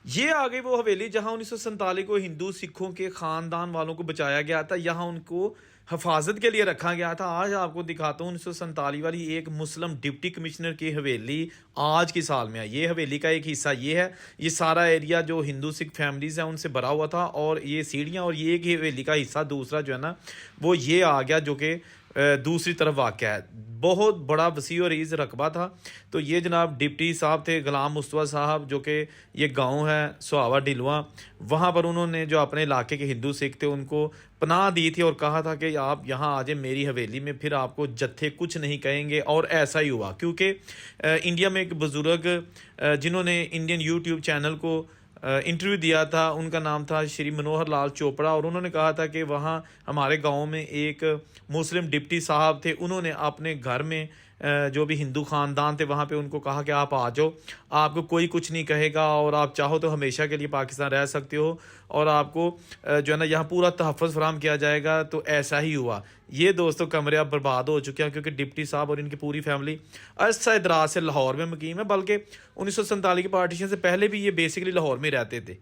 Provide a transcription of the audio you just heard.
ये आ गई वो हवेली जहां 1947 को हिंदू सिखों के खानदान वालों को बचाया गया था। यहाँ उनको हिफाजत के लिए रखा गया था। आज आपको दिखाता हूँ 1947 वाली एक मुस्लिम डिप्टी कमिश्नर की हवेली आज की साल में है। ये हवेली का एक हिस्सा ये है। ये सारा एरिया जो हिंदू सिख फैमिलीज है उनसे भरा हुआ था, और ये सीढ़ियाँ और ये एक हवेली का हिस्सा दूसरा जो है ना वो ये आ गया, जो कि दूसरी तरफ वाक़या है। बहुत बड़ा वसी और ईज़ रकबा था। तो ये जनाब डिप्टी साहब थे गुलाम मुस्तफ़ा साहब, जो कि ये गांव है सुहावा डिलवा। वहाँ पर उन्होंने जो अपने इलाके के हिंदू सिख थे उनको पनाह दी थी और कहा था कि आप यहाँ आ जाए मेरी हवेली में, फिर आपको जत्थे कुछ नहीं कहेंगे। और ऐसा ही हुआ, क्योंकि इंडिया में एक बुज़ुर्ग जिन्होंने इंडियन यूट्यूब चैनल को इंटरव्यू दिया था, उनका नाम था श्री मनोहर लाल चोपड़ा। और उन्होंने कहा था कि वहाँ हमारे गांव में एक मुस्लिम डिप्टी साहब थे, उन्होंने अपने घर में जो भी हिंदू ख़ानदान थे वहाँ पे उनको कहा कि आप आ जाओ, आपको कोई कुछ नहीं कहेगा और आप चाहो तो हमेशा के लिए पाकिस्तान रह सकते हो, और आपको जो है ना यहाँ पूरा तहफ़्फ़ुज़ फराहम किया जाएगा। तो ऐसा ही हुआ। ये दोस्तों कमरे अब बर्बाद हो चुके हैं, क्योंकि डिप्टी साहब और इनकी पूरी फैमिली अरसा दराज से लाहौर में मुकीम है, बल्कि 1947 के पार्टीशन से पहले भी ये बेसिकली लाहौर में रहते थे।